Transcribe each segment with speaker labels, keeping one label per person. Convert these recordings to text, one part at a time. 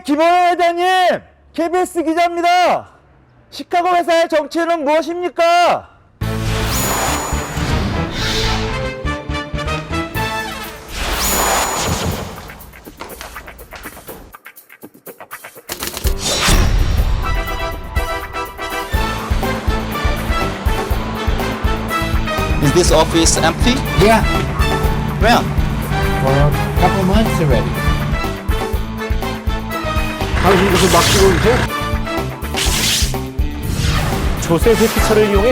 Speaker 1: 김원현 회장님, KBS 기자입니다. 시카고 회사의 정체는 무엇입니까?
Speaker 2: Is this office empty?
Speaker 3: Yeah,
Speaker 2: When?
Speaker 3: for a couple months already. 당신 무슨 막히고 있어?
Speaker 1: 조세 회피처를 이용해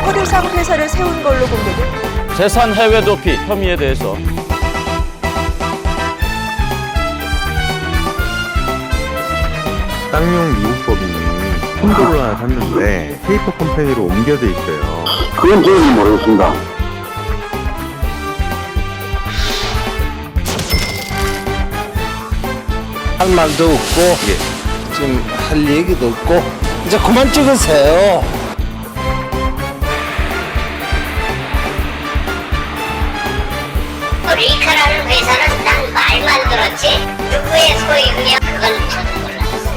Speaker 4: 호대상 회사를 세운 걸로 공개된
Speaker 1: 재산 해외 도피 혐의에 대해서
Speaker 5: 쌍용 미국 법인이 콘도를 하나 샀는데 페이퍼 컴퍼니로 옮겨져 있어요.
Speaker 6: 그건 저는 모르겠습니다.
Speaker 3: 할 말도 없고 지금 할 얘기도 없고 이제 그만 찍으세요.
Speaker 7: 리카라는 회사는 난 말만 들었지 누구의 소유냐 그건 저도 몰랐어.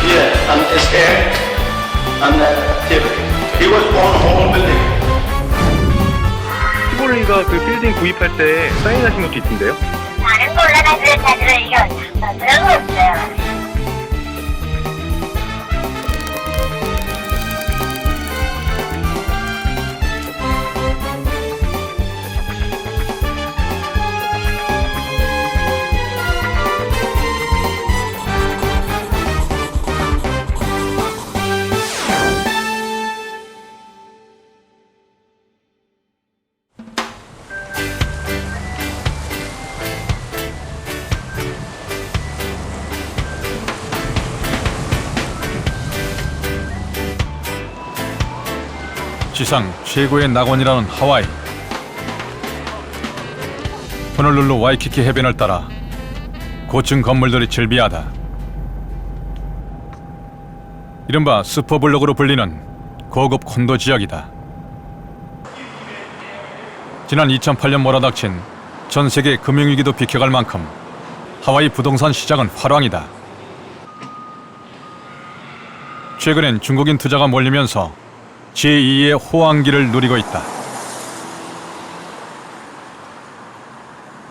Speaker 6: Yeah, and escaped, and he was born home building.
Speaker 5: 티볼리가 그 빌딩 구입할 때 사인하신 것도 있던데요?
Speaker 7: 나는 몰라가지고 자들을 이거 그런 거 없어요.
Speaker 8: 지상 최고의 낙원이라는 하와이. 호놀룰루 와이키키 해변을 따라 고층 건물들이 즐비하다. 이른바 슈퍼블록으로 불리는 고급 콘도 지역이다. 지난 2008년 몰아닥친 전 세계 금융위기도 비켜갈 만큼 하와이 부동산 시장은 화랑이다. 최근엔 중국인 투자가 몰리면서 제2의 호황기를 누리고 있다.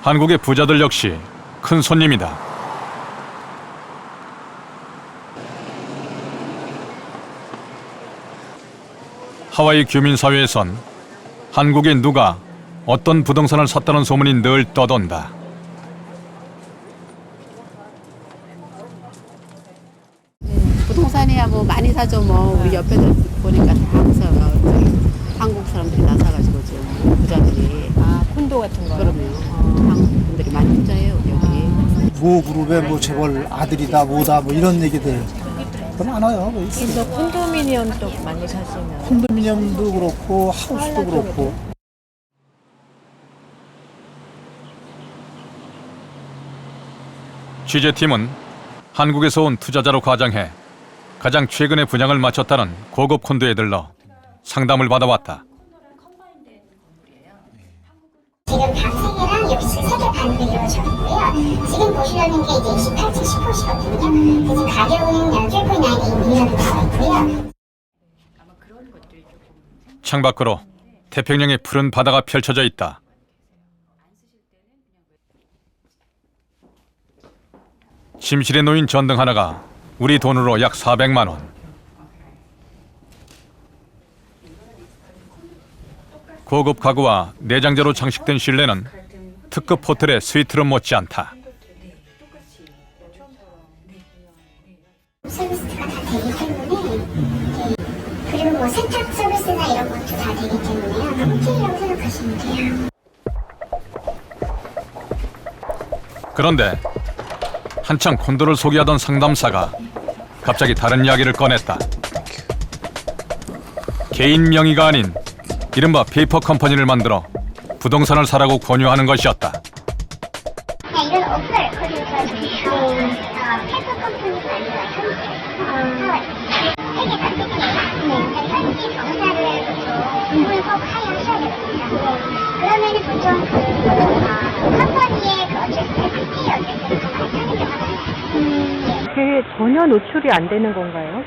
Speaker 8: 한국의 부자들 역시 큰 손님이다. 하와이 규민사회에선 한국에 누가 어떤 부동산을 샀다는 소문이 늘 떠돈다.
Speaker 9: 부동산이야 뭐 많이 사죠. 뭐 우리 옆에들 보니까 다 한국 사람들이 다 사가지고 지금 부자들이.
Speaker 4: 콘도 같은 거.
Speaker 9: 그러면 한국 분들이 많이 투자해요 여기.
Speaker 10: 모 그룹의 뭐 재벌 아들이다 뭐다 뭐 이런 얘기들 많아요. 뭐
Speaker 4: 그래서 콘도미니엄도 많이 사시나요?
Speaker 10: 콘도미니엄도 그렇고 하우스도 그렇고.
Speaker 8: 취재팀은 한국에서 온 투자자로 과장해 가장 최근에 분양을 마쳤다는 고급 콘도에 들러 상담을 받아왔다.
Speaker 7: 지금 방생이랑 여기 세개 반대 이루어졌고요. 지금 보시려는 게 이제 18층 10호시거든요. 그래서 가격은 3.9 나와 있고요.
Speaker 8: 창밖으로 태평양의 푸른 바다가 펼쳐져 있다. 침실에 놓인 전등 하나가 우리 돈으로 약 400만 원. 고급 가구와 내장재로 장식된 실내는 특급 호텔의 스위트룸 못지않다.
Speaker 7: 서비스가 다 되기 때문에 그리고 뭐 세탁 서비스나 이런 것도 다 되기 때문에요. 호텔이라고 생각하시면 돼요.
Speaker 8: 그런데 한창 콘도를 소개하던 상담사가 갑자기 다른 이야기를 꺼냈다. 개인 명의가 아닌 이른바 페이퍼 컴퍼니를 만들어 부동산을 사라고 권유하는 것이었다.
Speaker 7: 이건 없어요. 그러니까 페이퍼 컴퍼니가 아니라 현재 세계 전 세계에 현지 정사를 꼭 하여하셔야 되거든요. 그러면은 보통 컴퍼니의 어쨌든 FP 어쨌든 더 많이 하는 경우가 많아요.
Speaker 4: 그게 전혀 노출이 안 되는 건가요?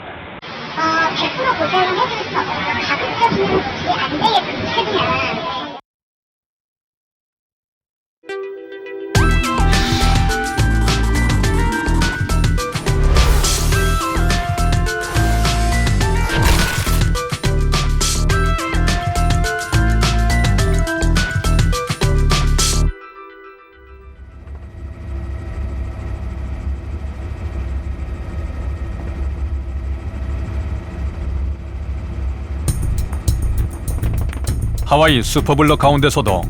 Speaker 7: 100% 보장은 해줄 수는 없어요. 가급적이면 노출이 안 되게끔 최대한.
Speaker 8: 하와이 슈퍼블럭 가운데서도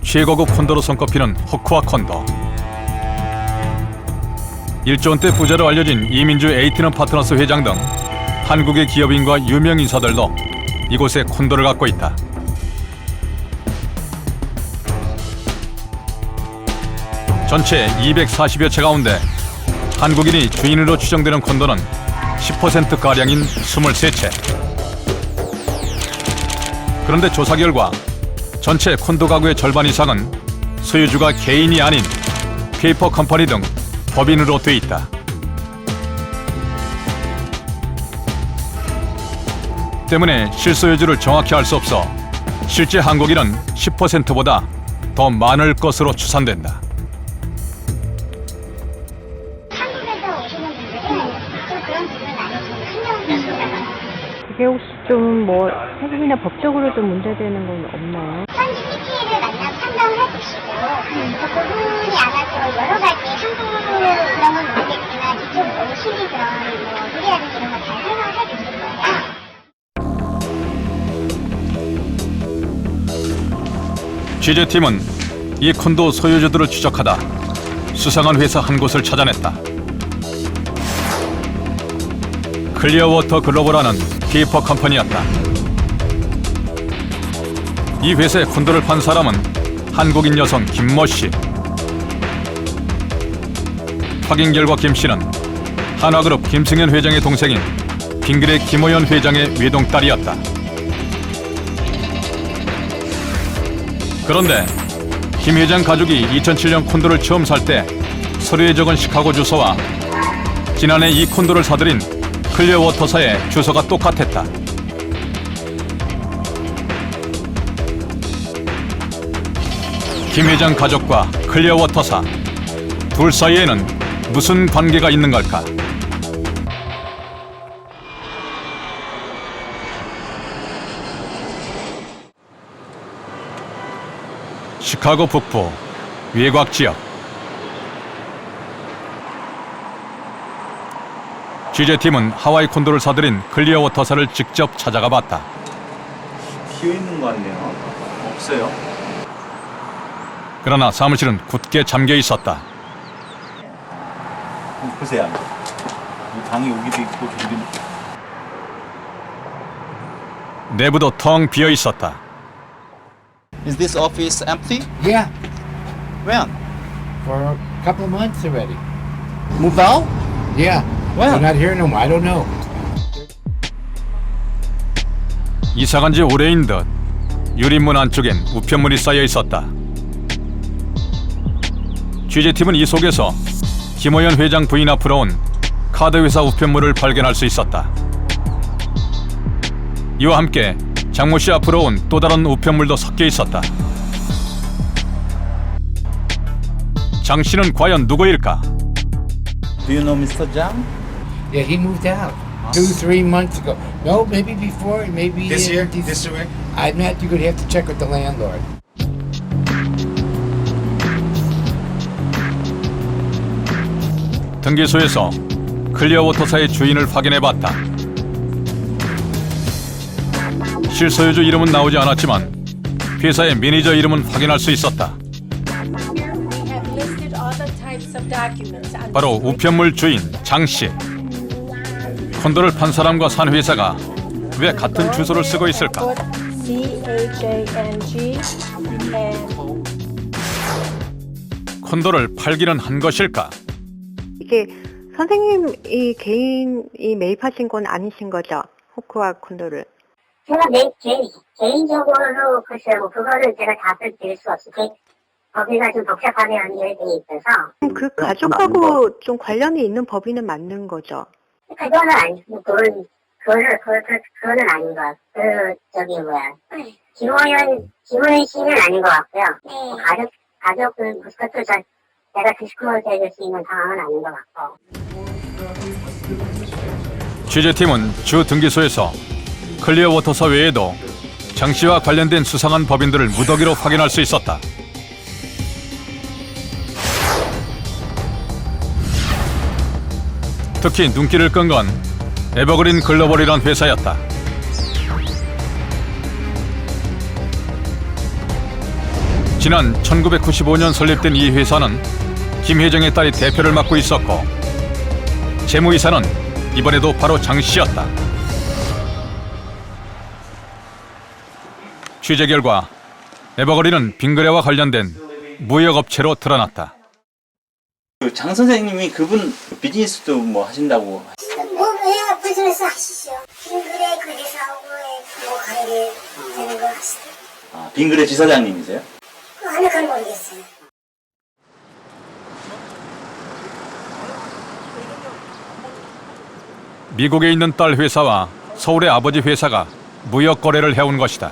Speaker 8: 최고급 콘도로 손꼽히는 호쿠아 콘도. 1조 원대 부자로 알려진 이민주 에이티넌 파트너스 회장 등 한국의 기업인과 유명 인사들도 이곳에 콘도를 갖고 있다. 전체 240여 채 가운데 한국인이 주인으로 추정되는 콘도는 10%가량인 23채. 그런데 조사 결과 전체 콘도 가구의 절반 이상은 소유주가 개인이 아닌 페이퍼 컴퍼니 등 법인으로 돼 있다. 때문에 실소유주를 정확히 알 수 없어 실제 한국인은 10%보다 더 많을 것으로 추산된다.
Speaker 7: 한국에서 오시는 분들은 좀 그런 부분을 많이 좀 신경을 쓰시더라고요.
Speaker 4: 그게 혹시 좀 뭐 세금이나 법적으로 좀 문제되는 건 없나요?
Speaker 7: 현지 CPA를 만나 상담을 해주시고 그분이 아마 여러 가지 한국 그런 건 모르겠지만 이쪽 오시는 그런 룰이라든지 이런 거 잘 설명을 해주실 거예요.
Speaker 8: 취재팀은 이 콘도 소유주들을 추적하다 수상한 회사 한 곳을 찾아냈다. 클리어워터 글로벌하는 페이퍼 컴퍼니였다. 이 회사의 콘도를 판 사람은 한국인 여성 김모 씨. 확인 결과 김 씨는 한화그룹 김승현 회장의 동생인 빙그레 김호연 회장의 외동딸이었다. 그런데 김 회장 가족이 2007년 콘도를 처음 살 때 서류에 적은 시카고 주소와 지난해 이 콘도를 사들인 클리어워터사의 주소가 똑같았다. 김 회장 가족과 클리어워터사 둘 사이에는 무슨 관계가 있는 걸까? 시카고 북부 외곽 지역. 취재팀은 하와이 콘도를 사들인 클리어워터사를 직접 찾아가 봤다.
Speaker 1: 비어 있는 거 같네요. 없어요.
Speaker 8: 그러나 사무실은 굳게 잠겨 있었다.
Speaker 1: 보세요. 이 방이 여기도 있고 저기도 있고.
Speaker 8: 내부도 텅 비어 있었다.
Speaker 2: Is this office empty?
Speaker 3: Yeah,
Speaker 2: When?
Speaker 3: for a couple of months already. Moved out? Yeah.
Speaker 2: When?
Speaker 3: They're not here no more. I don't know.
Speaker 8: 이사간 지 오래인 듯 유리문 안쪽엔 우편물이 쌓여 있었다. 취재팀은 이 속에서 김호연 회장 부인 앞으로 온 카드회사 우편물을 발견할 수 있었다. 이와 함께 장모 씨 앞으로 온 또 다른 우편물도 섞여 있었다. 장 씨는 과연 누구일까?
Speaker 1: Do you know Mr. Zhang?
Speaker 3: Yeah, he moved out 2-3 months ago. No, maybe before, maybe
Speaker 10: This year?
Speaker 3: This
Speaker 10: This year?
Speaker 3: I'm not. You could have to check with the landlord.
Speaker 8: 등기소에서 클리어워터사의 주인을 확인해봤다. 실소유주 이름은 나오지 않았지만 회사의 매니저 이름은 확인할 수 있었다. 바로 우편물 주인 장 씨. 콘도를 판 사람과 산 회사가 왜 같은 주소를 쓰고 있을까? 콘도를 팔기는 한 것일까?
Speaker 4: 이게 선생님이 개인이 매입하신 건 아니신 거죠? 호쿠아 콘도를.
Speaker 7: 제가 개인적으로 글쎄요, 뭐 그거를 제가 답을 드릴 수 없어요. 법위가 좀 복잡하게 연결되어 있어서.
Speaker 4: 그 가족하고 좀 관련이 있는 법인은 맞는 거죠?
Speaker 7: 그거는 아니고, 그거는 아닌 것 같고, 김호연 씨는 아닌 것 같고요. 가족은 그것도 내가 디스크로즈 해줄 수 있는 상황은 아닌 것 같고.
Speaker 8: 취재팀은 주 등기소에서 클리어워터사 외에도 장 씨와 관련된 수상한 법인들을 무더기로 확인할 수 있었다. 특히 눈길을 끈 건 에버그린 글로벌이란 회사였다. 지난 1995년 설립된 이 회사는 김 회장의 딸이 대표를 맡고 있었고 재무이사는 이번에도 바로 장 씨였다. 취재 결과 에버그린은 빙그레와 관련된 무역업체로 드러났다.
Speaker 2: 장 선생님이 그분 비즈니스도 뭐 하신다고.
Speaker 7: 왜 비즈니스 하시죠? 빙그레 그 회사하고 뭐 관계 되는 거 하시죠?
Speaker 2: 아, 빙그레 지사장님이세요?
Speaker 7: 그건 모르겠어요.
Speaker 8: 미국에 있는 딸 회사와 서울의 아버지 회사가 무역 거래를 해온 것이다.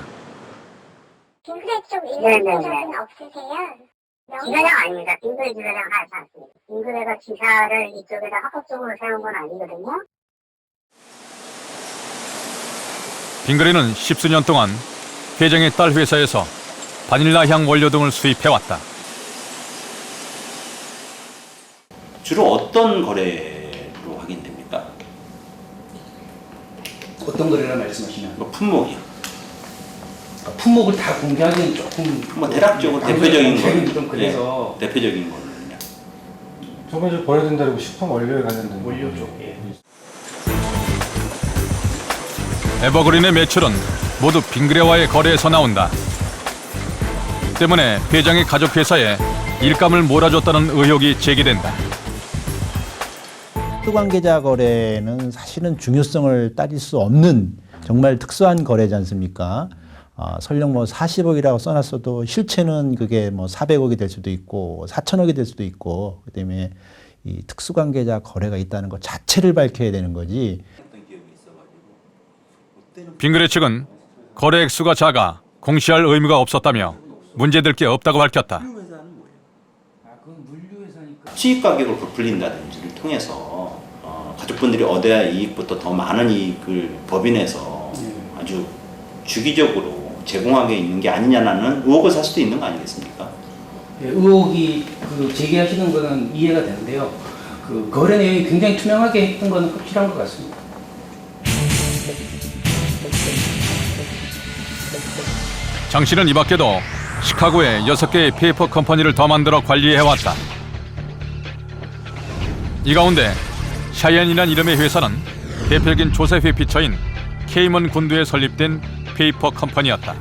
Speaker 7: 빙그레 쪽 있는 분들은 없으세요? 지사장 아닙니다. 빙그레 지사장 하지 않습니다. 빙그레가 지사를 이쪽에다 합법적으로 세운 건 아니거든요.
Speaker 8: 빙그레는 십수년 동안 회장의 딸 회사에서 바닐라 향 원료 등을 수입해왔다.
Speaker 1: 주로 어떤 거래로 확인됩니까?
Speaker 3: 어떤 거래라 말씀하시면?
Speaker 1: 뭐 품목이요.
Speaker 3: 품목을 다 공개하기는 조금
Speaker 1: 뭐 대략적으로 대표적인
Speaker 3: 좀
Speaker 1: 거.
Speaker 3: 그래서
Speaker 1: 대표적인 거는요.
Speaker 11: 저번에 저 버려진다고 식품 원료에 관련된
Speaker 3: 원료 쪽에.
Speaker 8: 에버그린의 매출은 모두 빙그레와의 거래에서 나온다. 때문에 회장의 가족 회사에 일감을 몰아줬다는 의혹이 제기된다.
Speaker 12: 특수관계자 거래는 사실은 중요성을 따질 수 없는 정말 특수한 거래지 않습니까? 설령 뭐 40억이라고 써놨어도 실체는 그게 뭐 400억이 될 수도 있고 4천억이 될 수도 있고, 그다음에 이 특수관계자 거래가 있다는 것 자체를 밝혀야 되는 거지.
Speaker 8: 빙그레 측은 거래 액수가 작아 공시할 의무가 없었다며 문제될 게 없다고 밝혔다.
Speaker 1: 수입 가격을 부풀린다든지를 통해서 가족분들이 얻어야 할 이익부터 더 많은 이익을 법인에서 아주 주기적으로 제공하게 있는 게 아니냐는 의혹을 살 수도 있는 거 아니겠습니까?
Speaker 3: 네, 의혹이 제기하시는 거는 이해가 되는데요. 그 거래 내용이 굉장히 투명하게 했던 거는 확실한 것 같습니다.
Speaker 8: 장 씨는 이 밖에도 시카고에 6개의 페이퍼 컴퍼니를 더 만들어 관리해왔다. 이 가운데 샤이언이라는 이름의 회사는 대표적인 조셉의 피처인 케이먼 군도에 설립된 페이퍼 컴퍼니였다.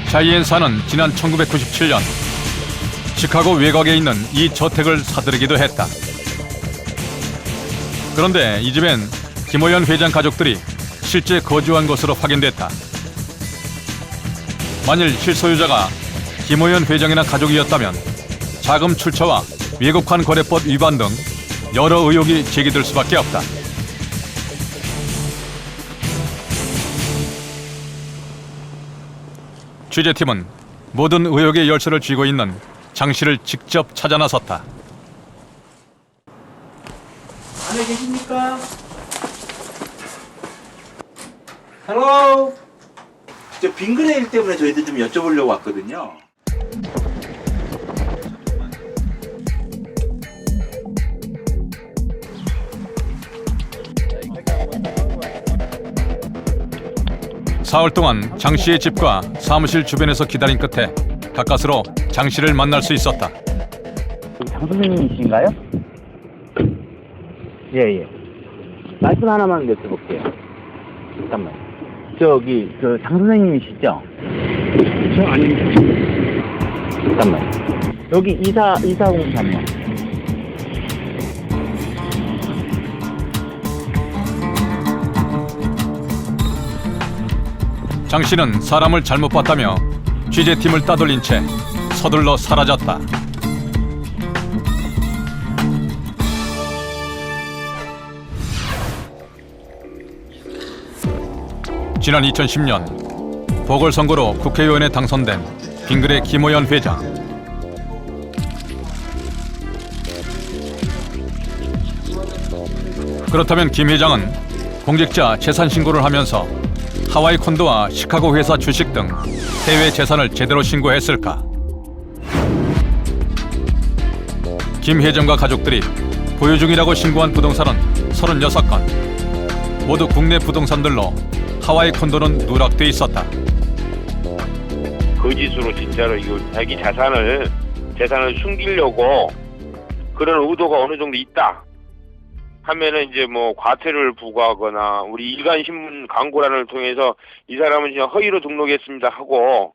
Speaker 8: 샤이언사는 지난 1997년 시카고 외곽에 있는 이 저택을 사들이기도 했다. 그런데 이 집엔 김호연 회장 가족들이 실제 거주한 것으로 확인됐다. 만일 실소유자가 김호연 회장이나 가족이었다면 자금 출처와 외국환 거래법 위반 등 여러 의혹이 제기될 수밖에 없다. 취재팀은 모든 의혹의 열쇠를 쥐고 있는 장 씨를 직접 찾아 나섰다.
Speaker 2: 안에 계십니까? 헬로. 저 빙그레 일 때문에 저희들 좀 여쭤보려고 왔거든요.
Speaker 8: 사흘 동안 장 씨의 집과 사무실 주변에서 기다린 끝에 가까스로 장 씨를 만날 수 있었다.
Speaker 13: 장 선생님이신가요? 예. 말씀 하나만 여쭤볼게요. 잠깐만. 저기 장 선생님이시죠? 저 아닙니다. 잠깐만. 여기 이사공사요.
Speaker 8: 장 씨는 사람을 잘못 봤다며 취재팀을 따돌린 채 서둘러 사라졌다. 지난 2010년 보궐선거로 국회의원에 당선된 빙그레 김호연 회장. 그렇다면 김 회장은 공직자 재산 신고를 하면서 하와이 콘도와 시카고 회사 주식 등 해외 재산을 제대로 신고했을까? 김 회장과 가족들이 보유 중이라고 신고한 부동산은 36건. 모두 국내 부동산들로 하와이 콘도는 누락돼 있었다.
Speaker 14: 거짓으로 진짜로 이거 자기 재산을 숨기려고 그런 의도가 어느 정도 있다 하면은 이제 뭐 과태료를 부과하거나 우리 일간신문 광고란을 통해서 이 사람은 그냥 허위로 등록했습니다 하고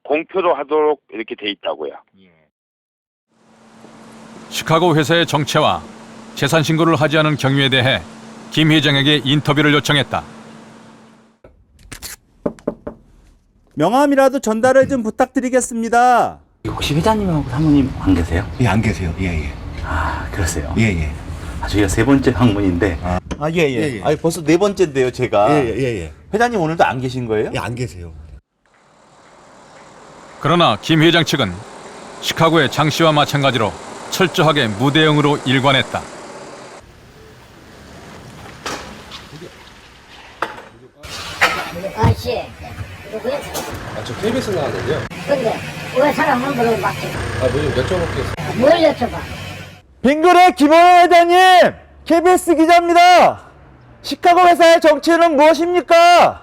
Speaker 14: 공표도 하도록 이렇게 돼 있다고요.
Speaker 8: 시카고 회사의 정체와 재산 신고를 하지 않은 경위에 대해 김 회장에게 인터뷰를 요청했다.
Speaker 2: 명함이라도 전달을 좀 부탁드리겠습니다.
Speaker 13: 혹시 회장님하고 사모님 안 계세요?
Speaker 2: 예, 안 계세요. 예.
Speaker 13: 아, 그러세요?
Speaker 2: 예.
Speaker 13: 저희가 3번째 방문인데.
Speaker 2: 예.
Speaker 13: 아니, 벌써 4번째인데요, 제가.
Speaker 2: 예.
Speaker 13: 회장님 오늘도 안 계신 거예요?
Speaker 2: 예, 안 계세요.
Speaker 8: 그러나 김 회장 측은 시카고의 장 씨와 마찬가지로 철저하게 무대응으로 일관했다.
Speaker 7: 아저씨, 누구야?
Speaker 11: 저 KBS 나왔는데요.
Speaker 7: 근데 왜 사람 함부로 막지?
Speaker 11: 뭐좀 여쭤볼게요.
Speaker 7: 뭘 여쭤봐?
Speaker 2: 빙그레 김호연 회장님, KBS 기자입니다. 시카고 회사의 정체는 무엇입니까?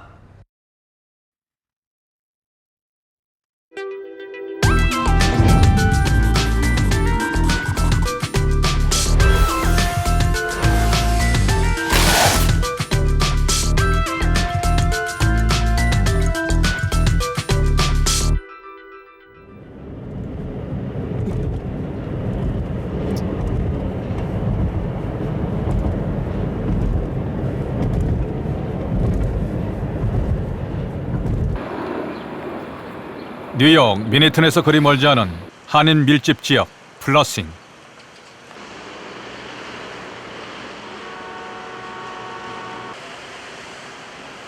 Speaker 8: 뉴욕 미네튼에서 그리 멀지 않은 한인 밀집 지역 플러싱.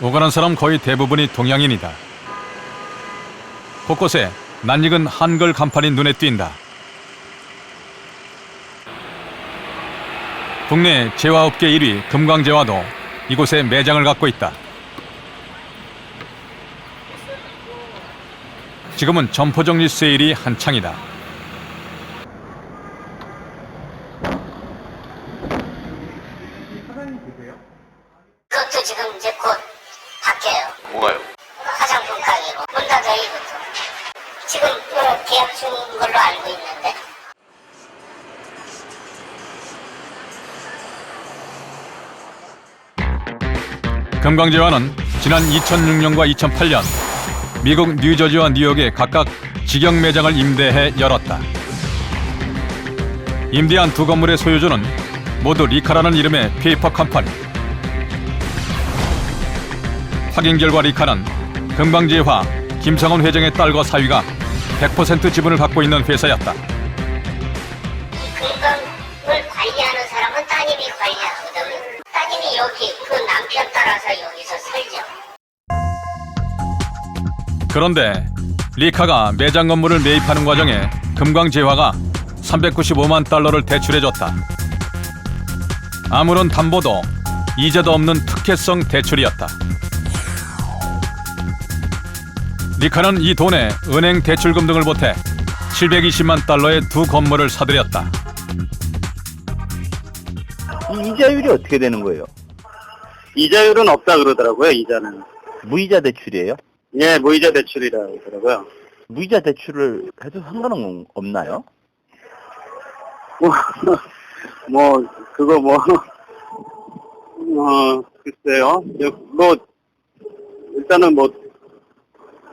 Speaker 8: 오가는 사람 거의 대부분이 동양인이다. 곳곳에 낯익은 한글 간판이 눈에 띈다. 국내 재화업계 1위 금광재화도 이곳에 매장을 갖고 있다. 지금은 점포 정리 세일이 한창이다.
Speaker 7: 그것도 지금 이제 곧 바뀌어요.
Speaker 6: 뭐가요?
Speaker 7: 화장품 가게고 문 닫아요 이것도. 지금 계약 중인 걸로 알고 있는데.
Speaker 8: 금광재화는 지난 2006년과 2008년 미국 뉴저지와 뉴욕에 각각 직영 매장을 임대해 열었다. 임대한 두 건물의 소유주는 모두 리카라는 이름의 페이퍼 컴퍼니. 확인 결과 리카는 금광재화 김성원 회장의 딸과 사위가 100% 지분을 갖고 있는 회사였다.
Speaker 7: 금강을 관리하는 사람은 따님이 관리하거든요. 따님이 여기 그 남편 따라서 여기서 살죠.
Speaker 8: 그런데 리카가 매장 건물을 매입하는 과정에 금광재화가 395만 달러를 대출해줬다. 아무런 담보도 이자도 없는 특혜성 대출이었다. 리카는 이 돈에 은행 대출금 등을 보태 720만 달러의 두 건물을 사들였다.
Speaker 13: 이자율이 어떻게 되는 거예요?
Speaker 6: 이자율은 없다 그러더라고요, 이자는.
Speaker 13: 무이자 대출이에요?
Speaker 6: 예, 무이자 대출이라고 그러더라고요.
Speaker 13: 무이자 대출을 해도 상관은 없나요?
Speaker 6: 글쎄요. 일단은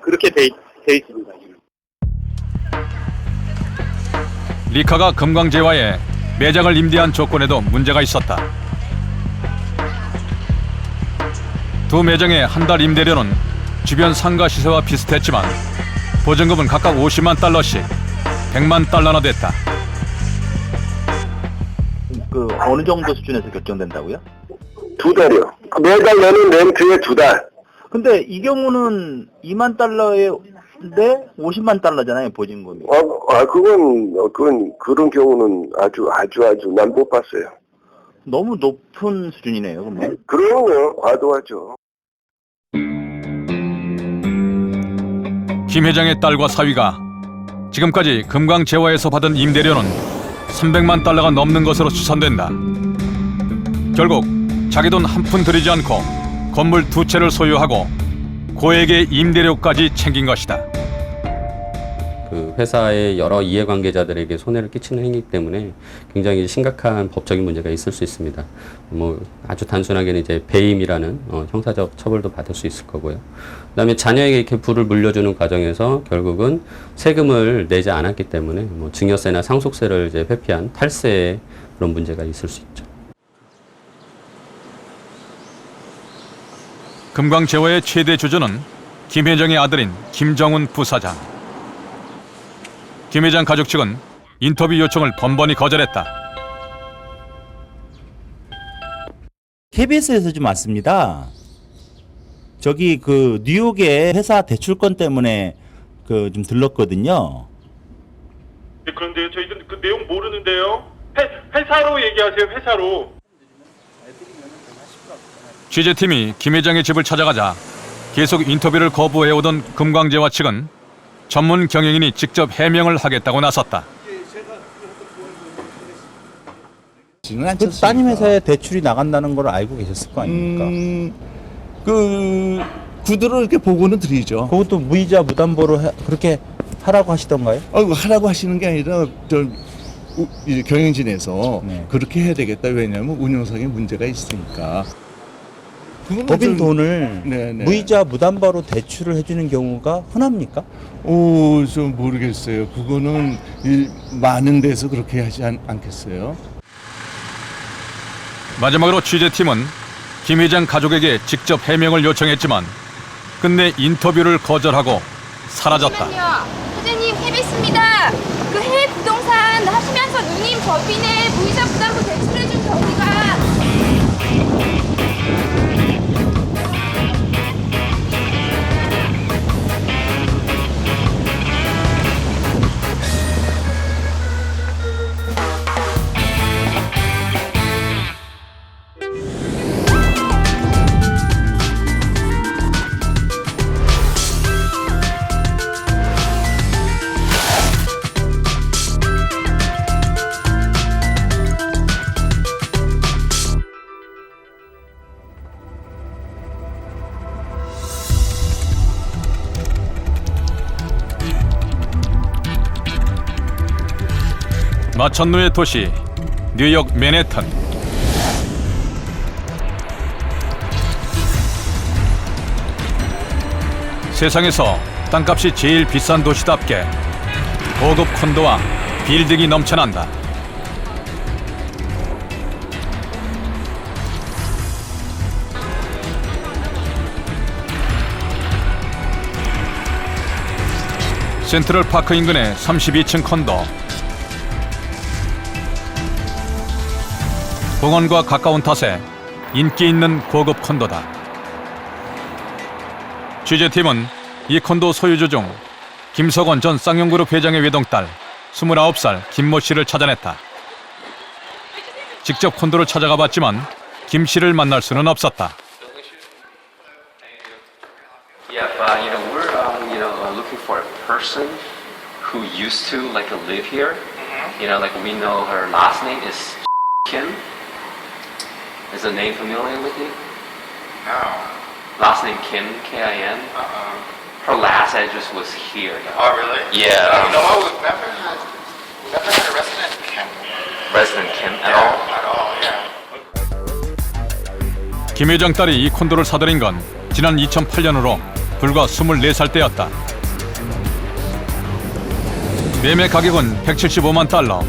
Speaker 6: 그렇게 돼 있습니다.
Speaker 8: 리카가 금광재화에 매장을 임대한 조건에도 문제가 있었다. 두 매장의 한 달 임대료는 주변 상가 시세와 비슷했지만 보증금은 각각 50만 달러씩 100만 달러나 됐다.
Speaker 13: 그 어느 정도 수준에서 결정된다고요?
Speaker 6: 2달이요. 매달 내는 렌트에 2달.
Speaker 13: 근데 이 경우는 2만 달러인데 50만 달러잖아요, 보증금이.
Speaker 6: 그건 그런 경우는 아주 난 못 봤어요.
Speaker 13: 너무 높은 수준이네요, 그러면.
Speaker 6: 그러면 과도하죠.
Speaker 8: 김 회장의 딸과 사위가 지금까지 금강재화에서 받은 임대료는 300만 달러가 넘는 것으로 추산된다. 결국 자기 돈 한 푼 들이지 않고 건물 2채를 소유하고 고액의 임대료까지 챙긴 것이다.
Speaker 15: 그 회사의 여러 이해관계자들에게 손해를 끼치는 행위이기 때문에 굉장히 심각한 법적인 문제가 있을 수 있습니다. 뭐 아주 단순하게는 이제 배임이라는 형사적 처벌도 받을 수 있을 거고요. 그다음에 자녀에게 이렇게 부를 물려주는 과정에서 결국은 세금을 내지 않았기 때문에 뭐 증여세나 상속세를 이제 회피한 탈세의 그런 문제가 있을 수 있죠.
Speaker 8: 금강재화의 최대 주주는 김 회장의 아들인 김정훈 부사장. 김 회장 가족 측은 인터뷰 요청을 번번이 거절했다.
Speaker 2: KBS에서 좀 왔습니다. 저기 그 뉴욕의 회사 대출권 때문에 그 좀 들렀거든요.
Speaker 16: 네, 그런데요, 저희는 그 내용 모르는데요. 회사로 얘기하세요, 회사로.
Speaker 8: 취재팀이 김 회장의 집을 찾아가자 계속 인터뷰를 거부해오던 금강재화 측은 전문 경영인이 직접 해명을 하겠다고 나섰다.
Speaker 2: 그 따님 회사에 대출이 나간다는 걸 알고 계셨을 거 아닙니까?
Speaker 17: 그 구두로 이렇게 보고는 드리죠.
Speaker 2: 그것도 무이자 무담보로 그렇게 하라고 하시던가요?
Speaker 17: 하라고 하시는 게 아니라 이제 경영진에서 그렇게 해야 되겠다. 왜냐하면 운영상에 문제가 있으니까.
Speaker 2: 법인 돈을 무이자 무담보로 대출을 해주는 경우가 흔합니까?
Speaker 17: 좀 모르겠어요. 그거는 많은 데서 그렇게 하지 않겠어요.
Speaker 8: 마지막으로 취재팀은 김 회장 가족에게 직접 해명을 요청했지만 끝내 인터뷰를 거절하고 사라졌다.
Speaker 18: 회장님, KBS입니다. 그 해외 부동산 하시면서 누님 법인에 무이자 부담보 대출해준 경위가
Speaker 8: 마천루의 도시 뉴욕 맨해튼. 세상에서 땅값이 제일 비싼 도시답게 고급 콘도와 빌딩이 넘쳐난다. 센트럴파크 인근의 32층 콘도. 공원과 가까운 탓에 인기 있는 고급 콘도다. 취재팀은 이 콘도 소유주 중 김석원 전 쌍용그룹 회장의 외동딸 29살 김모 씨를 찾아냈다. 직접 콘도를 찾아가 봤지만 김 씨를 만날 수는 없었다.
Speaker 19: We're looking for a person who used to live here. We know her last name is Kim. Is the name familiar with you?
Speaker 20: No.
Speaker 19: Last name Kim, K-I-M. Her last address was here.
Speaker 20: Oh, really?
Speaker 19: Yeah.
Speaker 20: No, we've never had a resident Kim.
Speaker 19: Resident Kim at all?
Speaker 20: At all, yeah.
Speaker 8: 김 회장 딸이 이 콘도를 사들인 건 지난 2008년으로 불과 24살 때였다. 매매 가격은 175만 달러,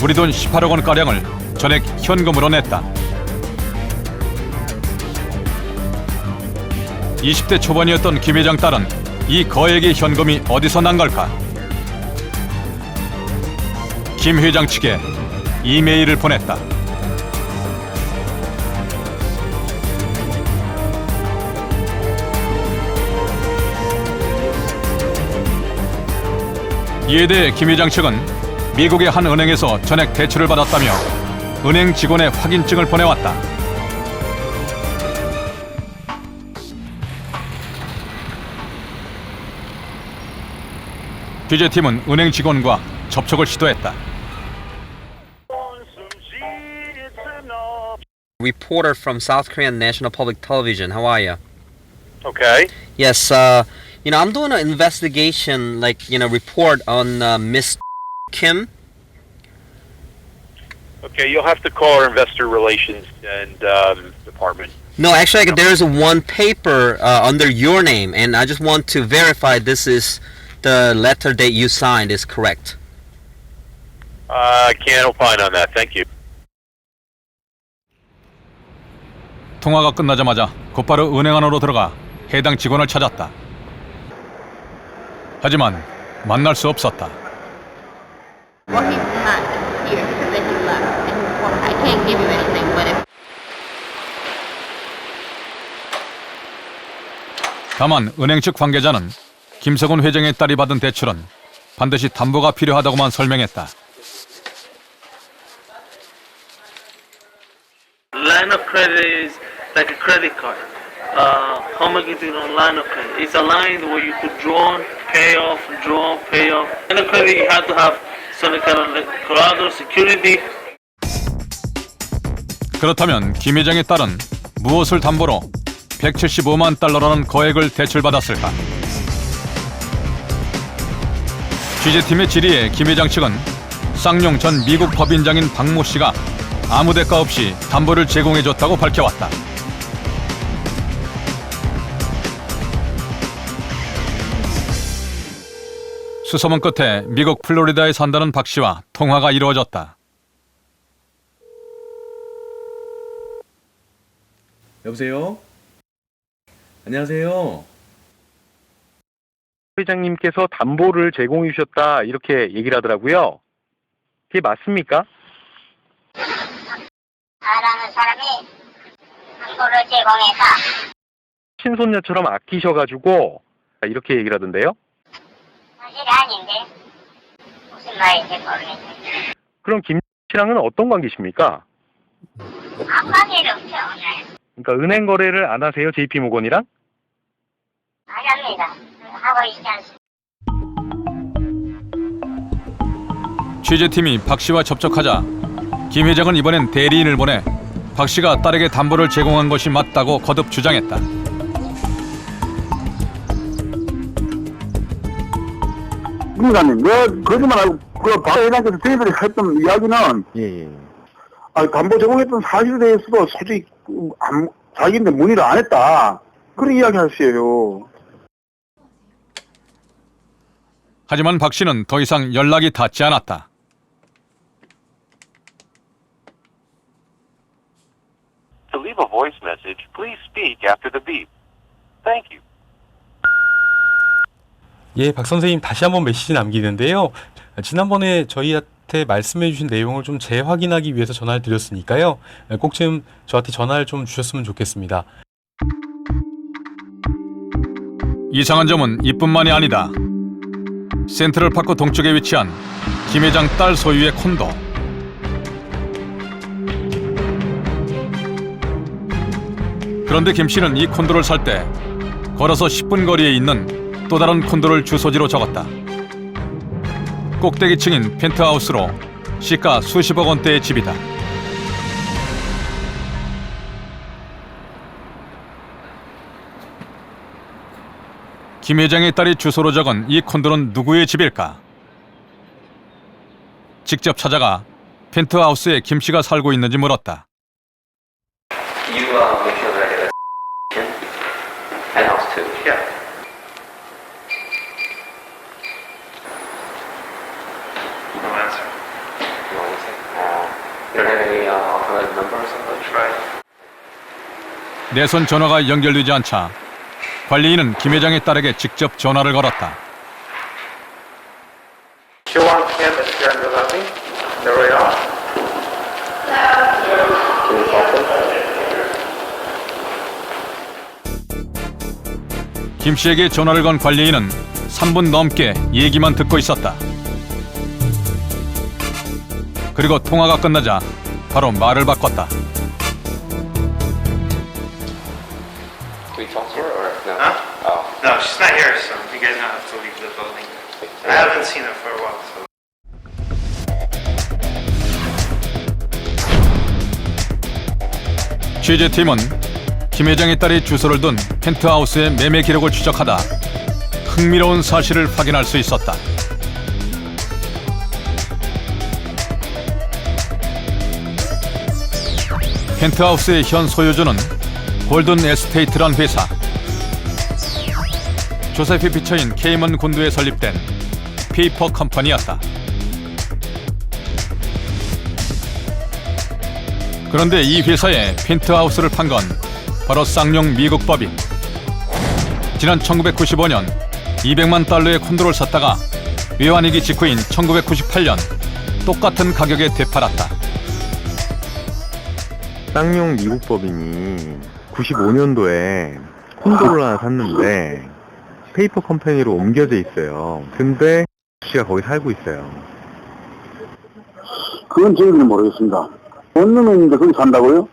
Speaker 8: 우리 돈 18억 원가량을 전액 현금으로 냈다. 20대 초반이었던 김 회장 딸은 이 거액의 현금이 어디서 난 걸까? 김 회장 측에 이메일을 보냈다. 이에 대해 김 회장 측은 미국의 한 은행에서 전액 대출을 받았다며 은행 직원의 확인증을 보내왔다. 취재팀은 은행 직원과 접촉을 시도했다.
Speaker 21: Reporter from South Korean National Public Television. How are you?
Speaker 16: Okay.
Speaker 21: Yes, I'm doing an investigation, report on Miss Kim.
Speaker 16: Okay, you'll have to call our investor relations and department.
Speaker 21: No, actually, there is one paper under your name, and I just want to verify this is the letter that you signed is correct.
Speaker 16: I can't opine on that. Thank you.
Speaker 8: 통화가 끝나자마자 곧바로 은행 안으로 들어가 해당 직원을 찾았다. 하지만 만날 수 없었다.
Speaker 9: Well, he's not here because then he left. And I can't give you anything, but if
Speaker 8: 다만 은행 측 관계자는 김석은 회장의 딸이 받은 대출은 반드시 담보가 필요하다고만 설명했다.
Speaker 22: Line of credit is like a credit card. How much is it on line of credit? It's a line where you could draw, pay off, draw, pay off. Line of credit, you have to have some kind of collateral security.
Speaker 8: 그렇다면 김 회장의 딸은 무엇을 담보로 175만 달러라는 거액을 대출받았을까? 취재팀의 질의에 김 회장 측은 쌍용 전 미국 법인장인 박모 씨가 아무 대가 없이 담보를 제공해줬다고 밝혀왔다. 수소문 끝에 미국 플로리다에 산다는 박 씨와 통화가 이루어졌다.
Speaker 23: 여보세요? 안녕하세요.
Speaker 24: 회장님께서 담보를 제공해 주셨다 이렇게 얘기를 하더라고요. 그게 맞습니까?
Speaker 7: 나라는 사람이 담보를 제공해서
Speaker 24: 친손녀처럼 아끼셔가지고 이렇게 얘기를 하던데요.
Speaker 7: 사실이 아닌데 무슨 말인지 모르겠네.
Speaker 24: 그럼 김 씨랑은 어떤 관계십니까?
Speaker 7: 아무 관계도 없죠 오늘.
Speaker 24: 그러니까 은행 거래를 안 하세요, JP모건이랑?
Speaker 7: 안 합니다. 하고 있지 않습니다.
Speaker 8: 취재팀이 박 씨와 접촉하자 김 회장은 이번엔 대리인을 보내 박 씨가 딸에게 담보를 제공한 것이 맞다고 거듭 주장했다.
Speaker 6: 민간님, 왜 거짓말하고 그 박회장께서 저희들이 했던 이야기는 담보 제공했던 사실에 대해서도 솔직히 자기인데 문의를 안 했다. 그런 이야기 하시에요.
Speaker 8: 하지만 박 씨는 더 이상 연락이 닿지 않았다.
Speaker 16: To leave a voice message, please speak after the beep. Thank you.
Speaker 11: 예, 박 선생님 다시 한번 메시지 남기는데요. 지난번에 저희한테 말씀해 주신 내용을 좀 재확인하기 위해서 전화를 드렸으니까요. 꼭 좀 저한테 전화를 좀 주셨으면 좋겠습니다.
Speaker 8: 이상한 점은 이뿐만이 아니다. 센트럴파크 동쪽에 위치한 김 회장 딸 소유의 콘도. 그런데 김 씨는 이 콘도를 살 때 걸어서 10분 거리에 있는 또 다른 콘도를 주소지로 적었다. 꼭대기층인 펜트하우스로 시가 수십억 원대의 집이다. 김 회장의 딸이 주소로 적은 이 콘도는 누구의 집일까? 직접 찾아가 펜트하우스에 김 씨가 살고 있는지 물었다.
Speaker 19: You make sure that I get a penthouse too. Yeah. No answer. No answer. You don't have any alternative numbers? I'll try.
Speaker 8: 내선 전화가 연결되지 않자 관리인은 김 회장의 딸에게 직접 전화를 걸었다.
Speaker 22: Q1 Kim is here in the lobby. There we are.
Speaker 8: 김 씨에게 전화를 건 관리인은 3분 넘게 얘기만 듣고 있었다. 그리고 통화가 끝나자 바로 말을 바꿨다.
Speaker 19: Can we talk to her or no?
Speaker 22: Huh?
Speaker 19: Oh.
Speaker 22: No, she's not here, so you guys don't have to leave the building. I haven't seen her for a while, so.
Speaker 8: 취재팀은 김 회장의 딸이 주소를 둔 펜트하우스의 매매 기록을 추적하다 흥미로운 사실을 확인할 수 있었다. 펜트하우스의 현 소유주는 골든 에스테이트란 회사. 조세피 피처인 케이먼 군도에 설립된 페이퍼 컴퍼니였다. 그런데 이 회사에 펜트하우스를 판 건 바로 쌍용 미국 법인. 지난 1995년 200만 달러의 콘도를 샀다가 외환위기 직후인 1998년 똑같은 가격에 되팔았다.
Speaker 4: 쌍용 미국 법인이 95년도에 콘도를 하나 샀는데 페이퍼 컴퍼니로 옮겨져 있어요. 근데 씨가 거기 살고 있어요.
Speaker 6: 그건 저희는 모르겠습니다. 원룸인데 거기 산다고요?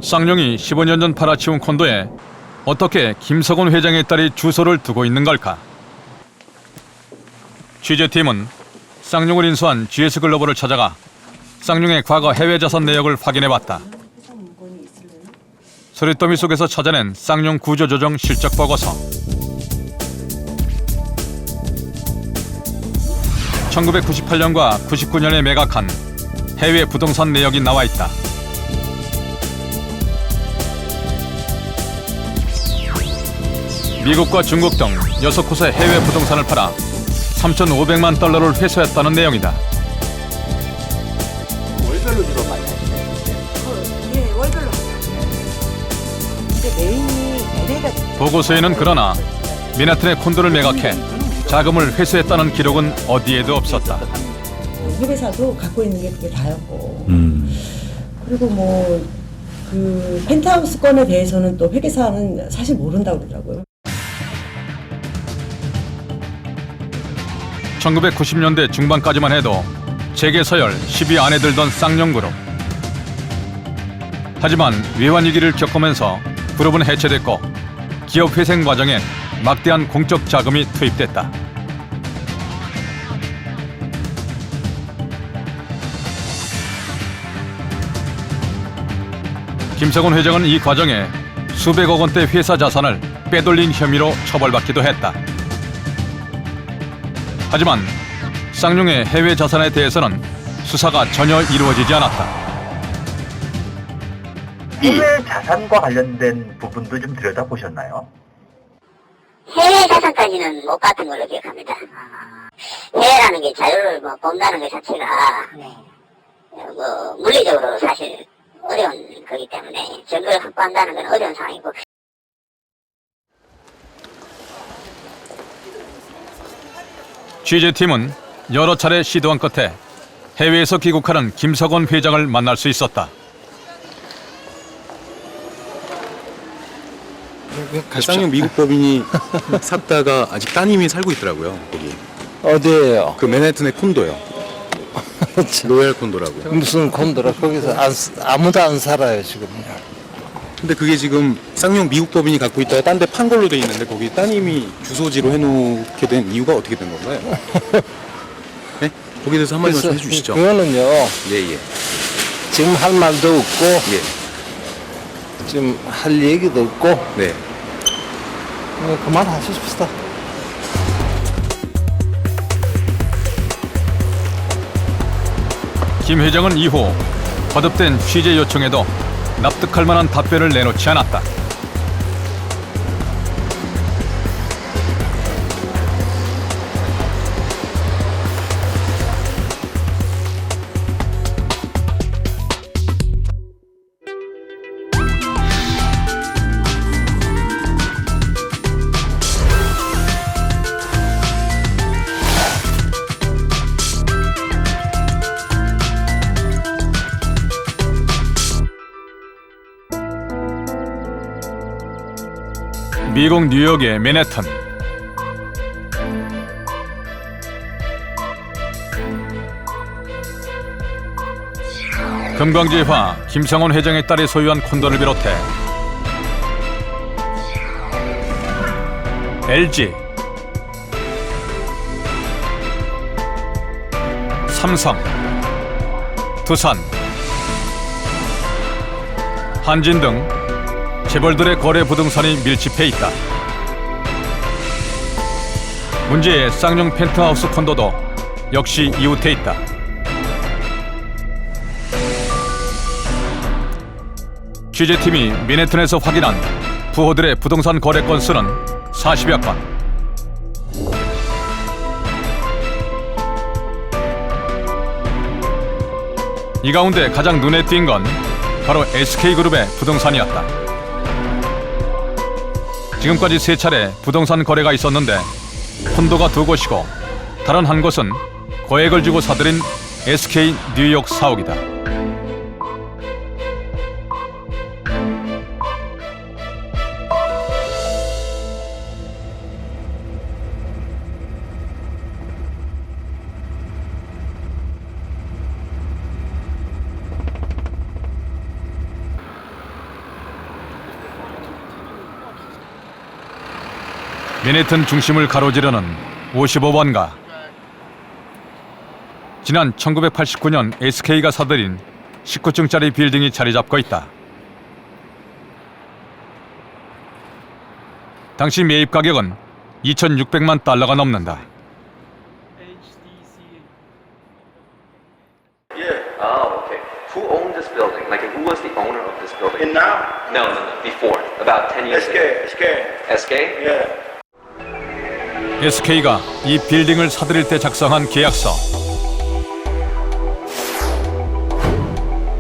Speaker 8: 쌍용이 15년 전 팔아치운 콘도에 어떻게 김석원 회장의 딸이 주소를 두고 있는 걸까? 취재팀은 쌍용을 인수한 GS글로벌을 찾아가 쌍용의 과거 해외 자산 내역을 확인해봤다. 소리더미 속에서 찾아낸 쌍용 구조조정 실적 보고서. 1998년과 99년에 매각한 해외 부동산 내역이 나와 있다. 미국과 중국 등 6곳의 해외 부동산을 팔아 3,500만 달러를 회수했다는 내용이다.
Speaker 5: 월별로 주로 많이 하시나요?
Speaker 10: 예, 월별로. 근데 메인이 LA가
Speaker 8: 보고서에는 그러나 맨하튼의 콘도를 매각해 자금을 회수했다는 기록은 어디에도 없었다.
Speaker 10: 회계사도 갖고 있는 게 그게 다였고. 그리고 뭐 그 펜트하우스 건에 대해서는 또 회계사는 사실 모른다고 그러더라고요.
Speaker 8: 1990년대 중반까지만 해도 재계 서열 10위 안에 들던 쌍용그룹. 하지만 외환위기를 겪으면서 그룹은 해체됐고 기업 회생 과정에 막대한 공적 자금이 투입됐다. 김석원 회장은 이 과정에 수백억 원대 회사 자산을 빼돌린 혐의로 처벌받기도 했다. 하지만 쌍용의 해외 자산에 대해서는 수사가 전혀 이루어지지 않았다.
Speaker 13: 해외 자산과 관련된 부분도 좀 들여다보셨나요?
Speaker 7: 해외 자산까지는 못 갔던 걸로 기억합니다. 해외라는 게 자유를 본다는 것 자체가 물리적으로 사실 어려운 거기 때문에 증거를 확보한다는 건 어려운 상황이고.
Speaker 8: 취재팀은 여러 차례 시도한 끝에 해외에서 귀국하는 김석원 회장을 만날 수 있었다.
Speaker 4: 쌍용 미국 법인이 샀다가 아직 따님이 살고 있더라고요. 거기.
Speaker 5: 어디에요?
Speaker 4: 그 맨해튼의 콘도요. 로얄 콘도라고요.
Speaker 5: 무슨 콘도라 거기서 아무도 안 살아요 지금.
Speaker 4: 근데 그게 지금 쌍용 미국 법인이 갖고 있다가 딴 데 판 걸로 돼 있는데 거기 따님이 주소지로 해놓게 된 이유가 어떻게 된 건가요? 네? 거기에 대해서 한마디만 좀 해주시죠.
Speaker 5: 그거는요.
Speaker 4: 예예.
Speaker 5: 지금 할 말도 없고.
Speaker 4: 예.
Speaker 5: 지금 할 얘기도 없고.
Speaker 4: 네.
Speaker 5: 그만하십시다.
Speaker 8: 김 회장은 이후 거듭된 취재 요청에도 납득할 만한 답변을 내놓지 않았다. 미국 뉴욕의 맨해튼. 금광지화 김상원 회장의 딸이 소유한 콘도를 비롯해 LG, 삼성, 두산, 한진 등 재벌들의 거래 부동산이 밀집해 있다. 문제의 쌍용 펜트하우스 콘도도 역시 이웃해 있다. 취재팀이 맨해튼에서 확인한 부호들의 부동산 거래 건수는 40여 건. 이 가운데 가장 눈에 띈 건 바로 SK그룹의 부동산이었다. 지금까지 3차례 부동산 거래가 있었는데 콘도가 2곳이고 다른 한 곳은 거액을 주고 사들인 SK 뉴욕 사옥이다. 맨해튼 중심을 가로지르는 55번가. 지난 1989년 SK가 사들인 19층짜리 빌딩이 자리 잡고 있다. 당시 매입 가격은 2,600만 달러가 넘는다.
Speaker 19: Oh, okay. Who owned this building? Like, who was the owner of this building? And now? No. Before. About 10 years ago. SK? Yeah.
Speaker 8: SK가 이 빌딩을 사들일 때 작성한 계약서.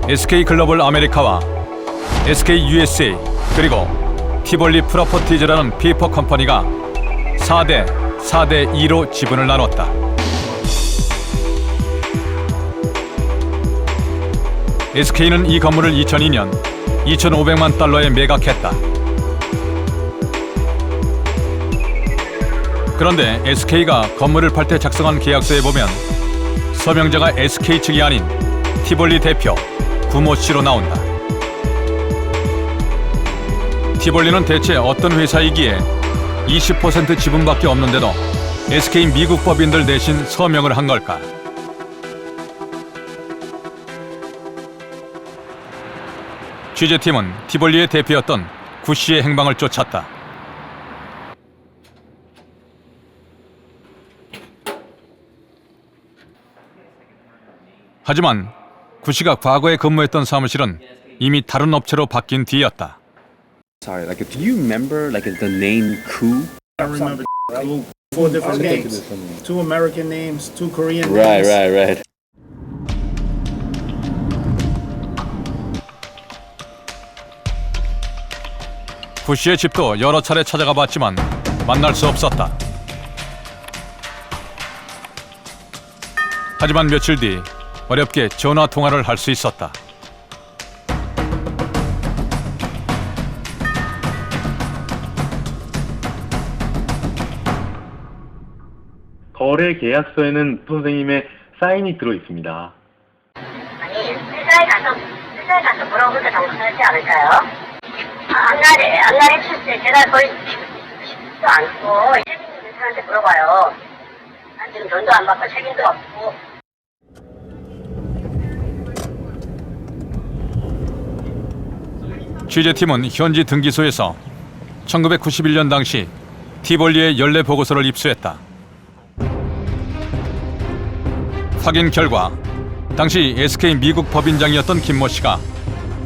Speaker 8: SK 글로벌 아메리카와 SK USA 그리고 티볼리 프로퍼티즈라는 피퍼 컴퍼니가 4대 2로 지분을 나눴다. SK는 이 건물을 2002년 2,500만 달러에 매각했다. 그런데 SK가 건물을 팔 때 작성한 계약서에 보면 서명자가 SK 측이 아닌 티볼리 대표 구모 씨로 나온다. 티볼리는 대체 어떤 회사이기에 20% 지분밖에 없는데도 SK 미국 법인들 대신 서명을 한 걸까? 취재팀은 티볼리의 대표였던 구 씨의 행방을 쫓았다. 하지만 구 씨가 과거에 근무했던 사무실은 이미 다른 업체로 바뀐 뒤였다.
Speaker 1: Sorry, like, do you remember like the name Koo?
Speaker 3: I remember Koo. 4 different names. 2 American names, 2 Korean names.
Speaker 1: Right.
Speaker 8: 구 씨의 집도 여러 차례 찾아가 봤지만 만날 수 없었다. 하지만 며칠 뒤 어렵게 전화 통화를 할 수 있었다.
Speaker 24: 거래 계약서에는 선생님의 사인이 들어 있습니다.
Speaker 7: 아니, 회사에 가서 물어볼 때 정상하지 않을까요? 안날에 칠 때 제가 거의 쉽지도 않고 책임있는 회사한테 물어봐요. 난 지금 돈도 안 받고 책임도 없고.
Speaker 8: 취재팀은 현지 등기소에서 1991년 당시 티볼리의 연례 보고서를 입수했다. 확인 결과 당시 SK 미국 법인장이었던 김모 씨가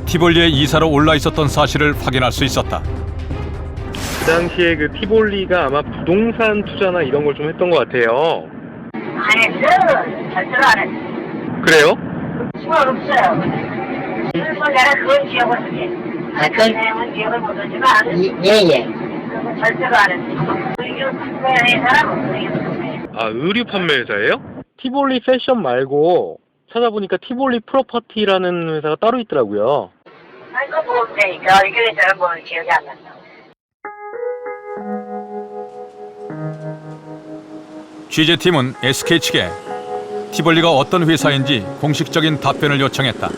Speaker 8: 티볼리의 이사로 올라 있었던 사실을 확인할 수 있었다.
Speaker 24: 그 당시에 그 티볼리가 아마 부동산 투자나 이런 걸 좀 했던 것 같아요.
Speaker 7: 안 했어요. 절대로 안 했어요.
Speaker 24: 그래요?
Speaker 7: 시간 없어요. 그래서 내가 그건 기억을 하게. 그 내용은 기억을 못하지만 그건 절대로 안 했어요. 의류 판매 회사라고 의류.
Speaker 24: 아, 의류 판매 회사예요? 티볼리 패션 말고 찾아보니까 티볼리 프로퍼티라는 회사가 따로 있더라고요.
Speaker 7: 아니, 그거 모르니까 이게 잘 모르는 기억이 안 난다.
Speaker 8: 취재팀은 SK 측에 티볼리가 어떤 회사인지 공식적인 답변을 요청했다.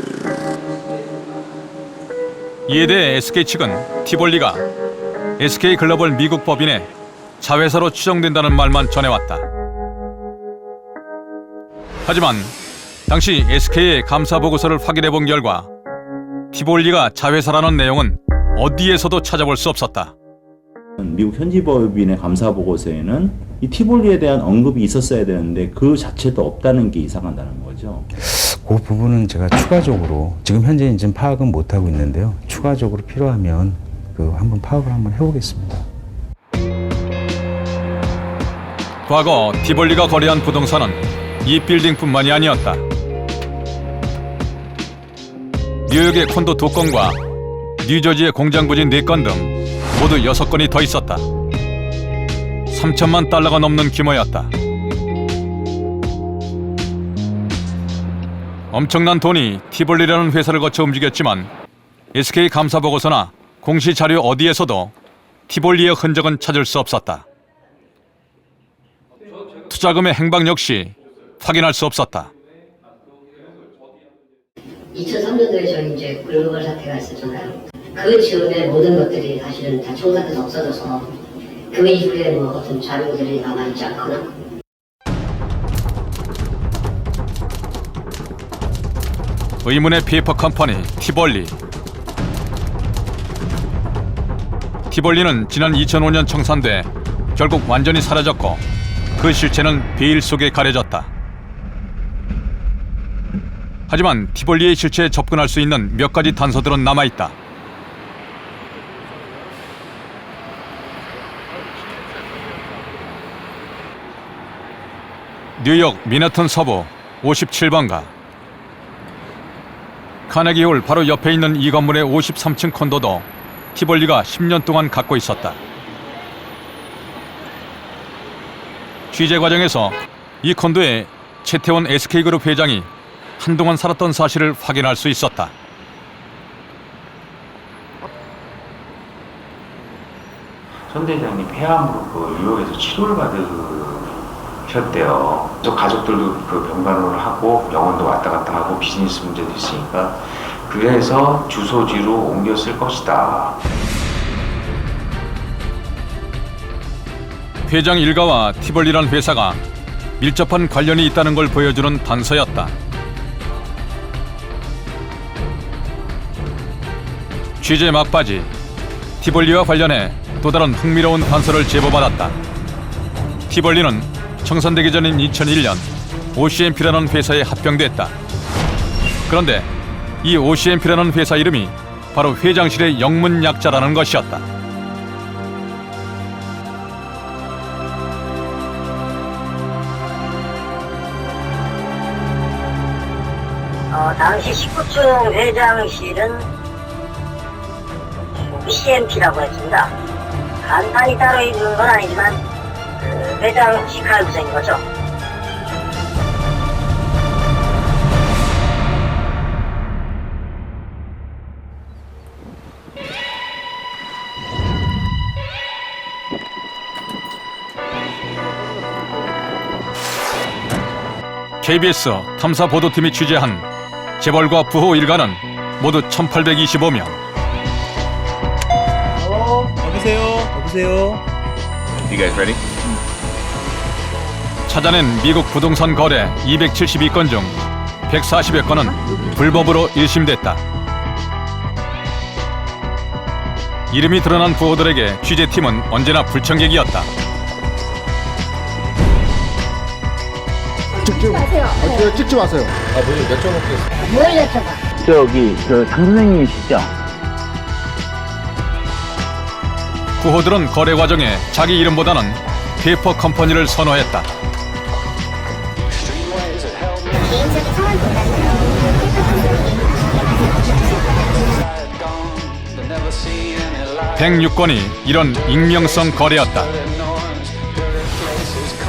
Speaker 8: 이에 대해 SK 측은 티볼리가 SK글로벌 미국 법인의 자회사로 추정된다는 말만 전해왔다. 하지만 당시 SK의 감사보고서를 확인해본 결과 티볼리가 자회사라는 내용은 어디에서도 찾아볼 수 없었다.
Speaker 2: 미국 현지 법인의 감사 보고서에는 이 티볼리에 대한 언급이 있었어야 되는데 그 자체도 없다는 게 이상하다는 거죠.
Speaker 12: 그 부분은 제가 추가적으로 지금 현재 지금 파악은 못 하고 있는데요. 추가적으로 필요하면 한번 파악을 한번 해보겠습니다.
Speaker 8: 과거 티볼리가 거래한 부동산은 이 빌딩뿐만이 아니었다. 뉴욕의 콘도 2건과 뉴저지의 공장 부지 4건 등 모두 6건이 더 있었다. 3천만 달러가 넘는 규모였다. 엄청난 돈이 티볼리라는 회사를 거쳐 움직였지만 SK 감사보고서나 공시 자료 어디에서도 티볼리의 흔적은 찾을 수 없었다. 투자금의 행방 역시 확인할 수 없었다.
Speaker 14: 2003년도에 저희 이제 글로벌 사태가 있었잖아요. 그 즈음에 모든 것들이 사실은 다 청산돼서 없어져서 그 이후에 뭐 어떤 자료들이 남아있지 않거나.
Speaker 8: 의문의 페이퍼 컴퍼니 티볼리. 티볼리는 지난 2005년 청산돼 결국 완전히 사라졌고 그 실체는 베일 속에 가려졌다. 하지만 티볼리의 실체에 접근할 수 있는 몇 가지 단서들은 남아있다. 뉴욕 미너튼 서부 57번가. 카네기홀 바로 옆에 있는 이 건물의 53층 콘도도 티볼리가 10년 동안 갖고 있었다. 취재 과정에서 이 콘도에 최태원 SK그룹 회장이 한동안 살았던 사실을 확인할 수 있었다.
Speaker 15: 전 대장님 폐암으로 뉴욕에서 치료를 받으셨대요. 그래서 가족들도 병간호를 하고 병원도 왔다 갔다 하고 비즈니스 문제도 있으니까 그래서 주소지로 옮겼을 것이다.
Speaker 8: 회장 일가와 티볼리란 회사가 밀접한 관련이 있다는 걸 보여주는 단서였다. 취재 막바지, 티볼리와 관련해 또 다른 흥미로운 단서를 제보받았다. 티볼리는 청산되기 전인 2001년 OCMP라는 회사에 합병됐다. 그런데 이 OCMP라는 회사 이름이 바로 회장실의 영문 약자라는 것이었다.
Speaker 14: 당시 19층 회장실은 OCMP라고 했습니다. 간판이 따로 있는 건 아니지만 회장 직할부서인 거죠.
Speaker 8: KBS 탐사보도팀이 취재한 재벌과 부호 일가는 모두 1825명.
Speaker 23: 여보세요?
Speaker 1: You guys ready?
Speaker 8: 찾아낸 미국 부동산 거래 272건 중 140여 건은 불법으로 1심됐다. 이름이 드러난 부호들에게 취재팀은 언제나 불청객이었다.
Speaker 25: 찍지 마세요. 찍지 마세요.
Speaker 14: 뭘 여쭤봐?
Speaker 13: 저기 장 선생님이시죠?
Speaker 8: 부호들은 거래 과정에 자기 이름보다는 페이퍼 컴퍼니를 선호했다.
Speaker 7: 개인적인 성함보다는
Speaker 8: 106건이 이런 익명성 거래였다.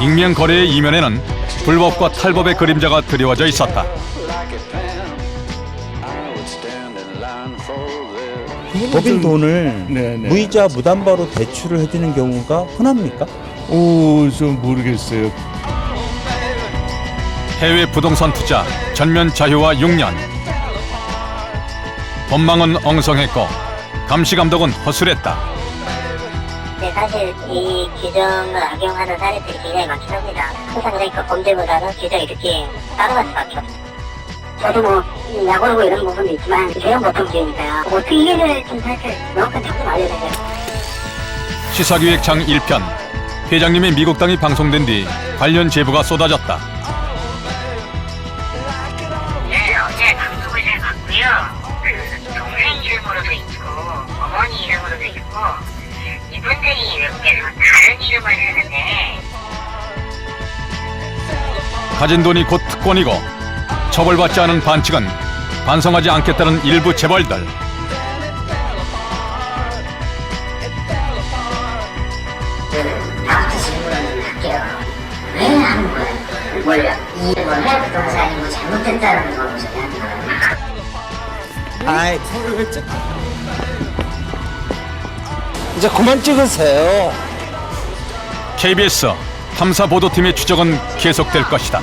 Speaker 8: 익명 거래의 이면에는 불법과 탈법의 그림자가 드리워져 있었다.
Speaker 12: 법인 돈을 무이자 무담보로 대출을 해주는 경우가 흔합니까?
Speaker 9: 좀 모르겠어요.
Speaker 8: 해외 부동산 투자 전면 자유화 6년. 법망은 엉성했고 감시 감독은 허술했다.
Speaker 7: 네, 사실 이 규정을 악용하는 사례들이 굉장히 많긴 합니다. 항상 그러니까 범죄보다는 규정이 이렇게 따라갈 수밖에 없어요. 저도 뭐 약오르고 이런 부분도 있지만 개헌 보통주의니까요. 어떻게 이해를 좀 사실 명확한 답을 알려야 돼요.
Speaker 8: 시사기획 장 1편. 회장님의 미국당이 방송된 뒤 관련 제보가 쏟아졌다.
Speaker 7: 네, 어제 방송을 잘 봤고요. 그 동생 이름으로도 있고 어머니 이름으로도 있고 이분들이 외국에서 다른 이름을 쓰는데
Speaker 8: 가진 돈이 곧 특권이고 처벌받지 않은 반칙은 반성하지 않겠다는 일부 재벌들.
Speaker 7: 다음부터 질문을 할게요. 왜 하는 거예요? 몰라. 이게 뭐 해외 부동산이 뭐 잘못됐다는 거 무슨 하는 거예요?
Speaker 5: 아이, 이제 그만 찍으세요.
Speaker 8: KBS 탐사보도팀의 추적은 계속될 것이다.